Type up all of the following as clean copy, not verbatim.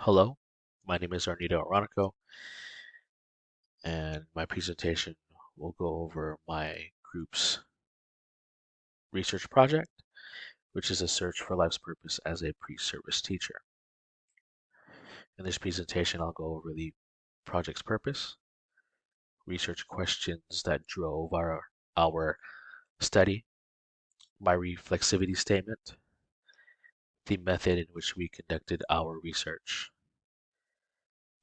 Hello, my name is Arnito Aronico, and my presentation will go over my group's research project, which is a search for life's purpose as a pre-service teacher. In this presentation, I'll go over the project's purpose, research questions that drove our study, my reflexivity statement, the method in which we conducted our research,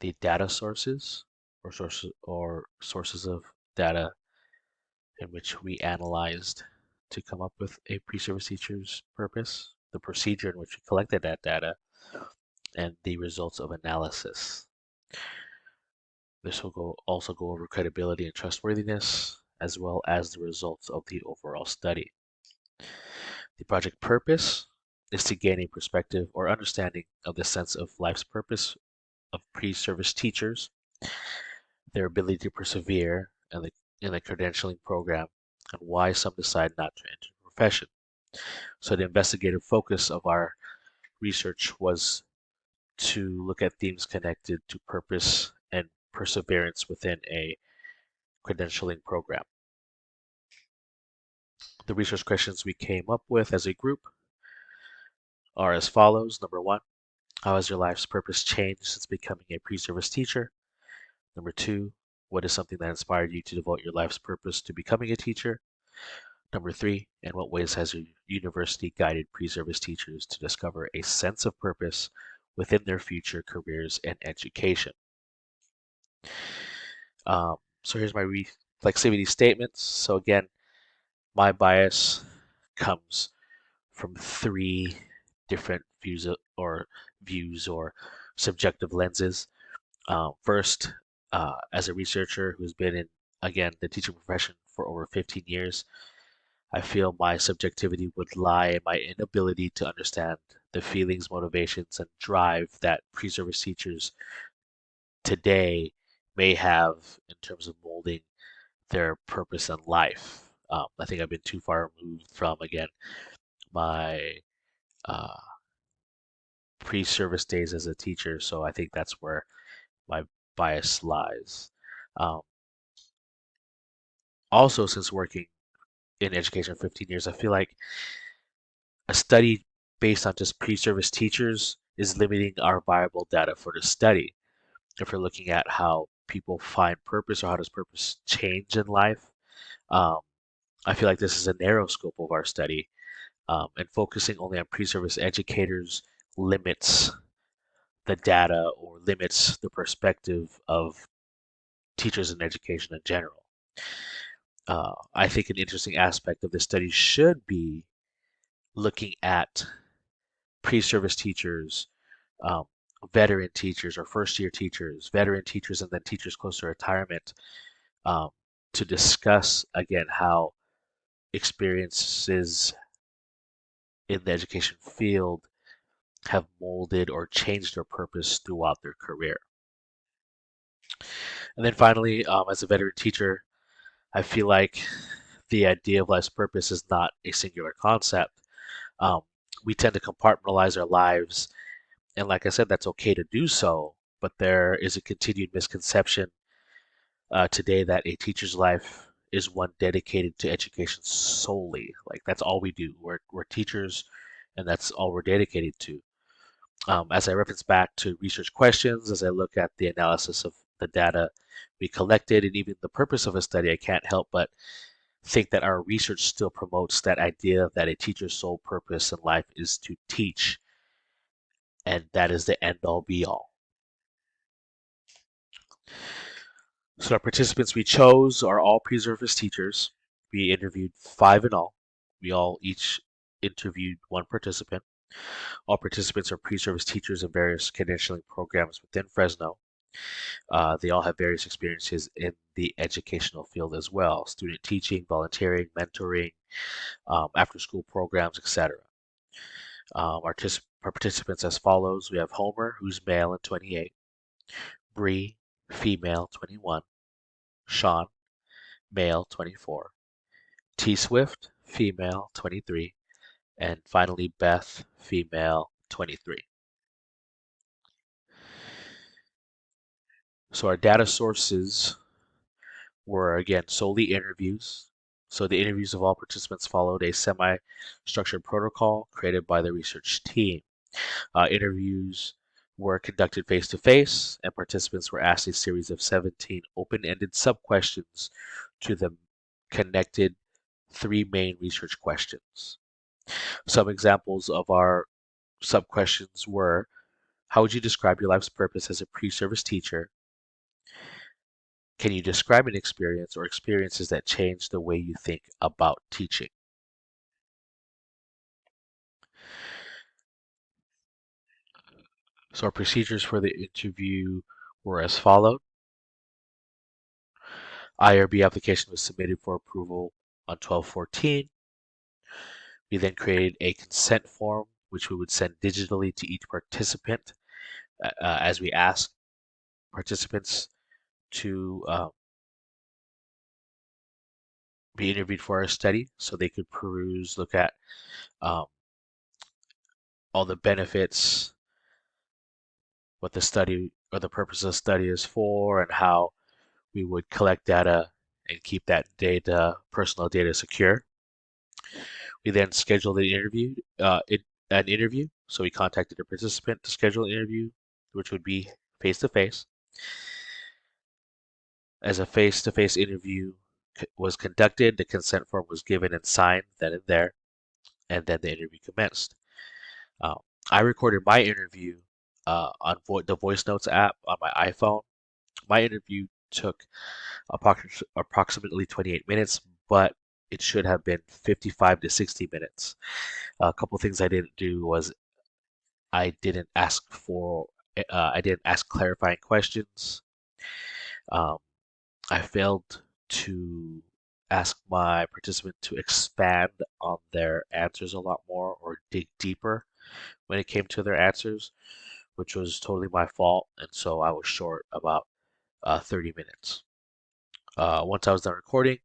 the data sources of data in which we analyzed to come up with a pre-service teacher's purpose, the procedure in which we collected that data, and the results of analysis. This will also go over credibility and trustworthiness, as well as the results of the overall study. The project purpose is to gain a perspective or understanding of the sense of life's purpose of pre-service teachers, their ability to persevere in the credentialing program, and why some decide not to enter the profession. So the investigative focus of our research was to look at themes connected to purpose and perseverance within a credentialing program. The research questions we came up with as a group are as follows. Number one, how has your life's purpose changed since becoming a pre-service teacher? Number two, what is something that inspired you to devote your life's purpose to becoming a teacher? Number three, in what ways has your university guided pre-service teachers to discover a sense of purpose within their future careers and education? So here's my reflexivity statements. So again, my bias comes from three different views or subjective lenses. First, as a researcher who's been in, again, the teaching profession for over 15 years, I feel my subjectivity would lie in my inability to understand the feelings, motivations, and drive that pre-service teachers today may have in terms of molding their purpose in life. I think I've been too far removed from, again, my uh, pre-service days as a teacher, so I think that's where my bias lies. Um, Also, since working in education for 15 years, I feel like a study based on just pre-service teachers is limiting our viable data for the study. If we're looking at how people find purpose or how does purpose change in life, um, I feel like this is a narrow scope of our study, and focusing only on pre-service educators limits the data or limits the perspective of teachers in education in general. I think an interesting aspect of this study should be looking at pre-service teachers, um, veteran teachers or first-year teachers, veteran teachers, and then teachers close to retirement, um, to discuss again how experiences in the education field have molded or changed their purpose throughout their career. And then finally, as a veteran teacher, I feel like the idea of life's purpose is not a singular concept. Um, we tend to compartmentalize our lives, and like I said, that's okay to do so, but there is a continued misconception today that a teacher's life is one dedicated to education solely. Like that's all we do. We're teachers, and that's all we're dedicated to. As I reference back to research questions, as I look at the analysis of the data we collected, and even the purpose of a study, I can't help but think that our research still promotes that idea that a teacher's sole purpose in life is to teach, and that is the end all be all. So our participants we chose are all pre-service teachers. We interviewed five in all. We all each interviewed one participant. All participants are pre-service teachers in various credentialing programs within Fresno. They all have various experiences in the educational field as well: student teaching, volunteering, mentoring, after-school programs, etc. Our participants as follows: we have Homer, who's male and 28; Bree, female, 21; Sean, male, 24; T Swift, female, 23; and finally Beth, female, 23. So our data sources were again solely interviews. So the interviews of all participants followed a semi-structured protocol created by the research team. Interviews were conducted face to face, and participants were asked a series of 17 open ended sub questions to the connected three main research questions. Some examples of our sub questions were: how would you describe your life's purpose as a pre service teacher? Can you describe an experience or experiences that changed the way you think about teaching? So, our procedures for the interview were as followed. IRB application was submitted for approval on 12/14. We then created a consent form, which we would send digitally to each participant as we asked participants to be interviewed for our study so they could peruse, look at um, all the benefits, what the study or the purpose of the study is for, and how we would collect data and keep that data, personal data, secure. We then scheduled an interview. So we contacted a participant to schedule an interview, which would be face to face. As a face to face interview was conducted, the consent form was given and signed then and there, and then the interview commenced. Um, I recorded my interview on the voice notes app on my iPhone. My interview took approximately 28 minutes, but it should have been 55 to 60 minutes. A couple things I didn't do was I didn't ask for I didn't ask clarifying questions. Um, I failed to ask my participant to expand on their answers a lot more or dig deeper when it came to their answers, which was totally my fault, and so I was short about 30 minutes. Once I was done recording,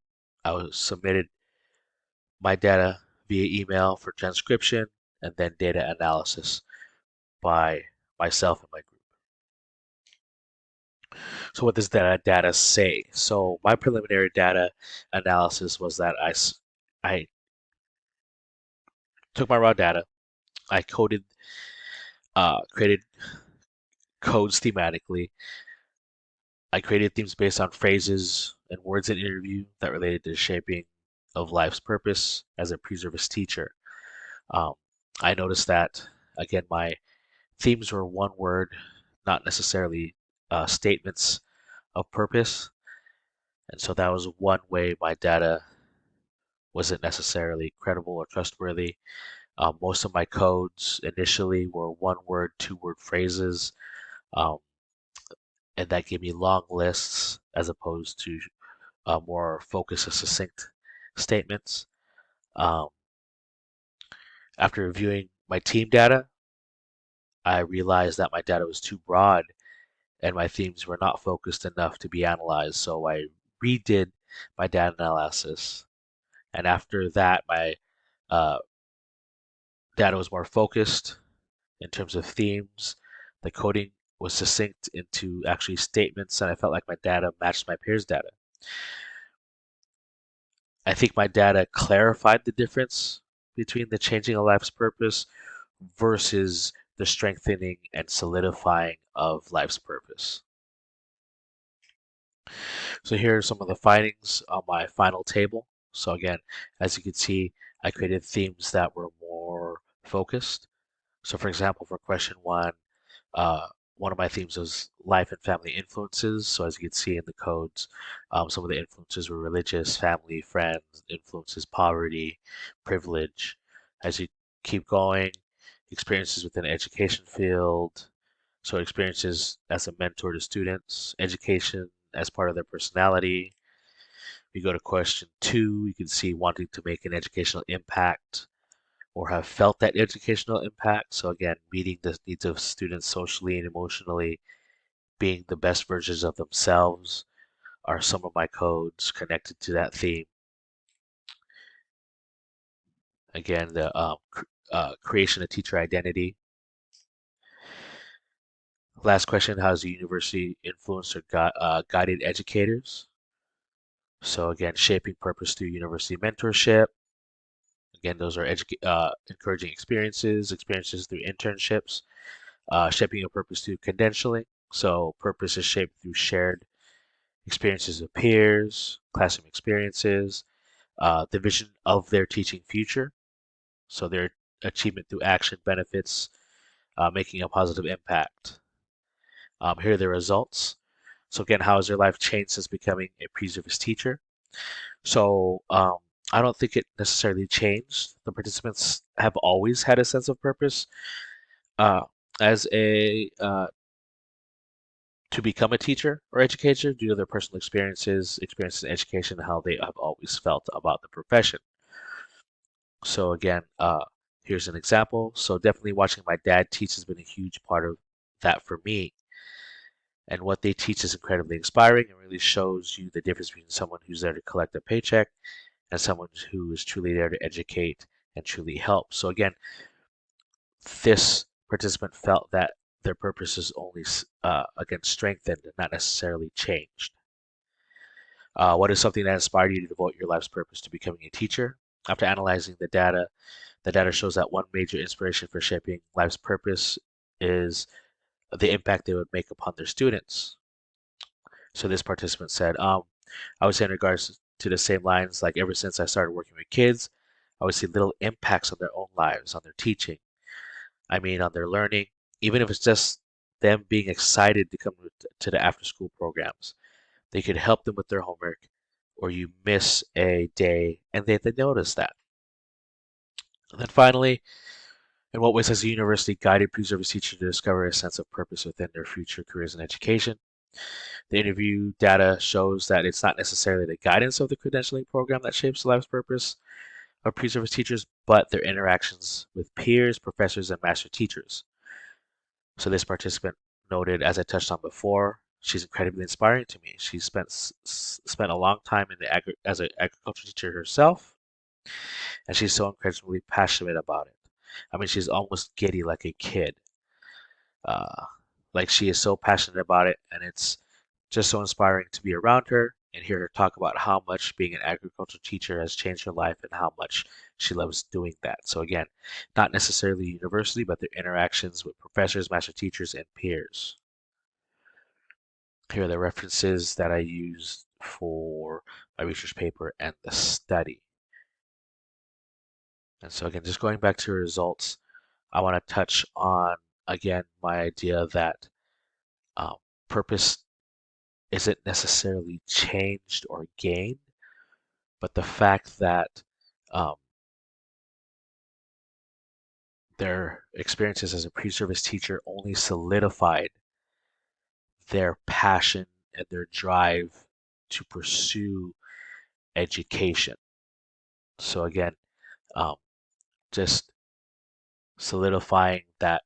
I was submitted my data via email for transcription and then data analysis by myself and my group. So what does that data say? So my preliminary data analysis was that I took my raw data, I created codes thematically. I created themes based on phrases and words in interview that related to the shaping of life's purpose as a pre-service teacher. Um, I noticed that again, my themes were one word, not necessarily statements of purpose, and so that was one way my data wasn't necessarily credible or trustworthy. Most of my codes initially were one word, two-word phrases, um, and that gave me long lists as opposed to more focused and succinct statements. Um, After reviewing my team data, I realized that my data was too broad and my themes were not focused enough to be analyzed. So I redid my data analysis. And after that, my uh, data was more focused in terms of themes. The coding was succinct into actually statements, and I felt like my data matched my peers' data. I think my data clarified the difference between the changing a life's purpose versus the strengthening and solidifying of life's purpose. So here are some of the findings on my final table. So again, as you can see, I created themes that were more focused. So for example, for question one, uh, one of my themes was life and family influences. So as you can see in the codes, some of the influences were religious, family, friends, influences, poverty, privilege. As you keep going, experiences within the education field, so experiences as a mentor to students, education as part of their personality. We go to question two, you can see wanting to make an educational impact or have felt that educational impact. So again, meeting the needs of students socially and emotionally, being the best versions of themselves are some of my codes connected to that theme. Again, the creation of teacher identity, Last question, how has the university influenced or guided educators? So again, shaping purpose through university mentorship. Again, those are encouraging experiences through internships, shaping a purpose through credentialing. So purpose is shaped through shared experiences of peers, classroom experiences, the vision of their teaching future. So their achievement through action benefits, making a positive impact. Here are the results. So again, how has their life changed since becoming a pre-service teacher? So I don't think it necessarily changed. The participants have always had a sense of purpose uh, as a to become a teacher or educator due to their personal experiences in education, how they have always felt about the profession. So again, here's an example. So definitely watching my dad teach has been a huge part of that for me. And what they teach is incredibly inspiring and really shows you the difference between someone who's there to collect a paycheck and someone who is truly there to educate and truly help. So again, this participant felt that their purpose is only again strengthened and not necessarily changed. What is something that inspired you to devote your life's purpose to becoming a teacher? After analyzing the data shows that one major inspiration for shaping life's purpose is the impact they would make upon their students. So this participant said, I would say in regards to the same lines, like ever since I started working with kids, I would see little impacts on their own lives, on their teaching, on their learning, even if it's just them being excited to come to the after school programs. They could help them with their homework, or you miss a day and they notice that. And then finally, in what ways has the university guided pre-service teachers to discover a sense of purpose within their future careers in education? The interview data shows that it's not necessarily the guidance of the credentialing program that shapes the life's purpose of pre-service teachers, but their interactions with peers, professors, and master teachers. So this participant noted, as I touched on before, she's incredibly inspiring to me. She spent a long time in as an agriculture teacher herself, and she's so incredibly passionate about it. She's almost giddy like a kid. Uh, like she is so passionate about it, and it's just so inspiring to be around her and hear her talk about how much being an agriculture teacher has changed her life and how much she loves doing that. So again, not necessarily university, but their interactions with professors, master teachers, and peers. Here are the references that I used for my research paper and the study. And so again, just going back to results, I want to touch on again my idea that um, purpose isn't necessarily changed or gained, but the fact that um, their experiences as a pre-service teacher only solidified their passion and their drive to pursue education. So again, um, just solidifying that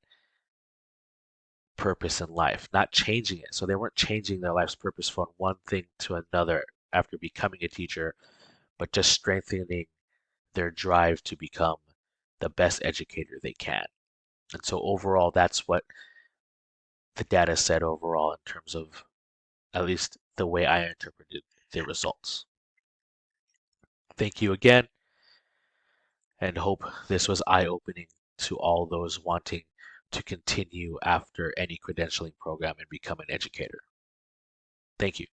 purpose in life, not changing it. So they weren't changing their life's purpose from one thing to another after becoming a teacher, but just strengthening their drive to become the best educator they can. And so overall, that's what the data said overall in terms of at least the way I interpreted the results. Thank you again, and hope this was eye-opening to all those wanting to continue after any credentialing program and become an educator. Thank you.